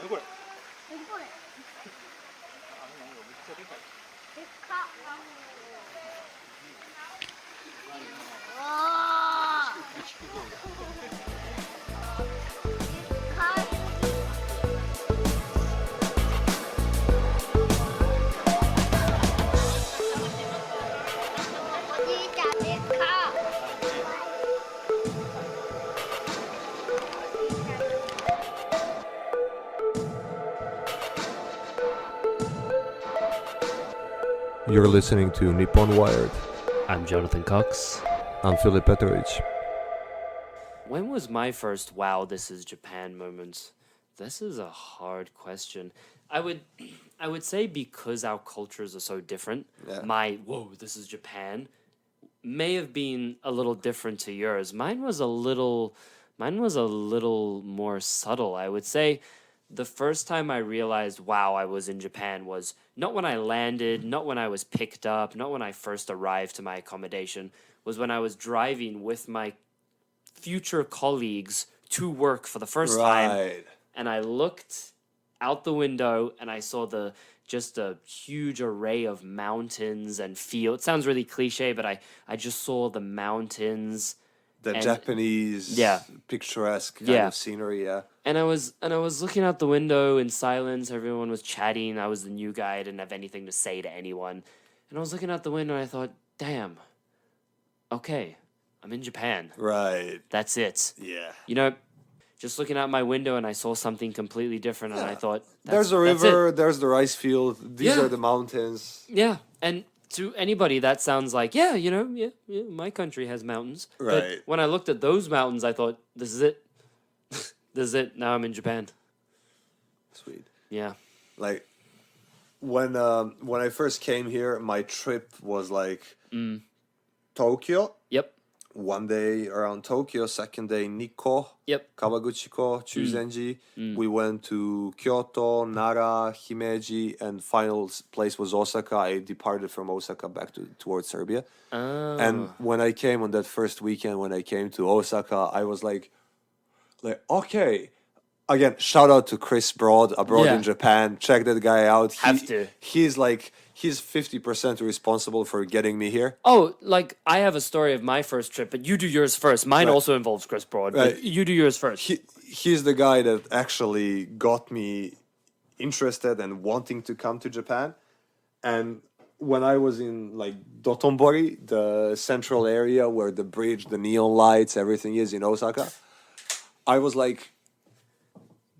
これ何これでっかわーでっかいおじいちゃんでっか You're listening to Nippon Wired. I'm Jonathan Cox. I'm Filip Petrovich. When was my first wow, this is Japan moment? This is a hard question. I would say because our cultures are so different, my whoa, this is Japan may have been a little different to yours. Mine was a little more subtle. I would say the first time I realized, wow, I was in Japan was not when I landed, not when I was picked up, not when I first arrived to my accommodation, was when I was driving with my future colleagues to work for the first time. And I looked out the window and I saw just a huge array of mountains and fields. It sounds really cliche, but I just saw the mountains. The And- Japanese picturesque kind of scenery, yeah. And I was looking out the window in silence. Everyone was chatting. I was the new guy. I didn't have anything to say to anyone. And I was looking out the window and I thought, damn, okay, I'm in Japan. Right. That's it. Yeah. You know, just looking out my window and I saw something completely different and I thought, There's a that's river, it. there's the rice field, these Yeah. are the mountains. Yeah. And to anybody, that sounds like, yeah, my country has mountains. Right. But when I looked at those mountains, I thought, this is it. This is it. Now I'm in Japan. Sweet. Yeah. Like when I first came here, my trip was like Tokyo. Yep. One day around Tokyo, second day Nikko, Yep. Kawaguchiko, Chuzenji. We went to Kyoto, Nara, Himeji, and final place was Osaka. I departed from Osaka back towards Serbia. Oh. And when I came on that first weekend, when I came to Osaka, I was like, okay. Again, shout out to Chris Broad abroad Yeah. in Japan. Check that guy out. Have to. He's 50% responsible for getting me here. Oh, like I have a story of my first trip, but you do yours first. Mine Right. also involves Chris Broad, Right. but you do yours first. He's the guy that actually got me interested and wanting to come to Japan. And when I was in like Dotonbori, the central area where the bridge, the neon lights, everything is in Osaka, I was like,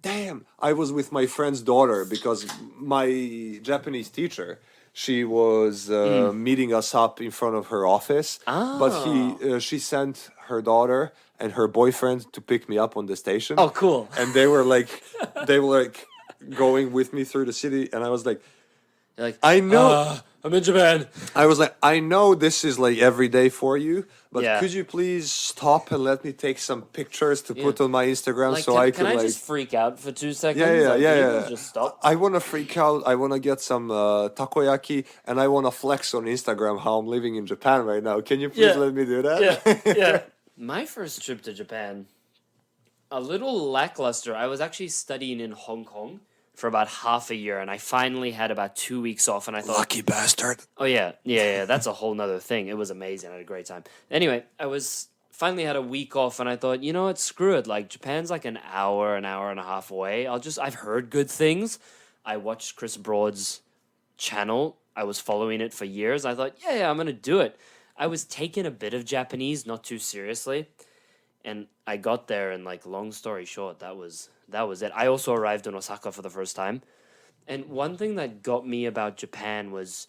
damn, I was with my friend's daughter because my Japanese teacher, she was meeting us up in front of her office, but she sent her daughter and her boyfriend to pick me up on the station. Oh, cool. And they were like going with me through the city, and I was like, You're like, I know. I'm in Japan. I was like, I know this is like every day for you, but Yeah. could you please stop and let me take some pictures to put on my Instagram Like, so can, I can could I like. just freak out for 2 seconds? Yeah, Like, yeah, can you yeah. Just stop. I want to freak out. I want to get some takoyaki, and I want to flex on Instagram how I'm living in Japan right now. Can you please Yeah. let me do that? Yeah, yeah. My first trip to Japan, a little lackluster. I was actually studying in Hong Kong for about half a year, and I finally had about 2 weeks off, and I thought, Lucky bastard. oh yeah, that's a whole nother thing. It was amazing. I had a great time. Anyway, I was finally had a week off, and I thought, you know what, screw it. Like Japan's like an hour and a half away. I've heard good things. I watched Chris Broad's channel. I was following it for years. I thought, yeah, I'm gonna do it. I was taking a bit of Japanese, not too seriously, and I got there, and like long story short, that was it. I also arrived in Osaka for the first time. And one thing that got me about Japan was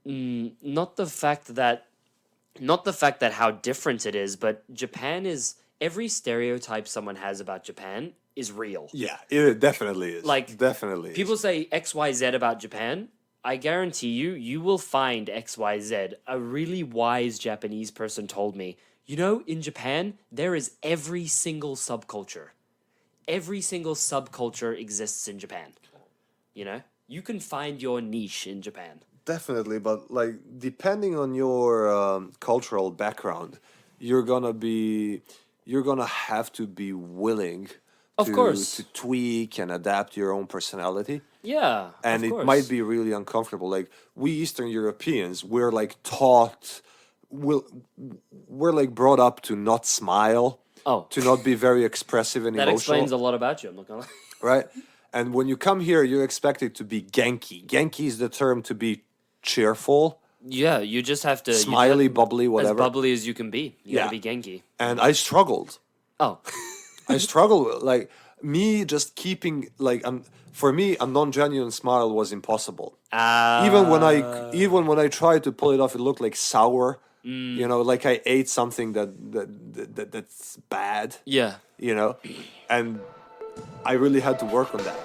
not the fact that how different it is, but Japan is every stereotype someone has about Japan is real. Yeah, it definitely is. Like, definitely. People say XYZ about Japan. I guarantee you will find XYZ. A really wise Japanese person told me, you know, in Japan, there is every single subculture. Every single subculture exists in Japan. You know? You can find your niche in Japan. Definitely, but like depending on your cultural background, you're gonna have to be willing Of to, course. to tweak and adapt your own personality. Yeah, And of it course. might be really uncomfortable. Like we Eastern Europeans, we're like taught, we're like brought up to not smile, Oh, to not be very expressive and that emotional, explains a lot about you. I'm not gonna lie. right? And when you come here, you're expected to be Genki. Genki is the term to be cheerful, Yeah, you just have to smiley, bubbly, as whatever. bubbly as you can be. You Yeah. gotta be Genki. And I struggled. Oh, I struggle like me just keeping like for me a non-genuine smile was impossible. Even when I tried to pull it off, it looked like sour. You know, like I ate something that's bad. yeah. You know, and I really had to work on that.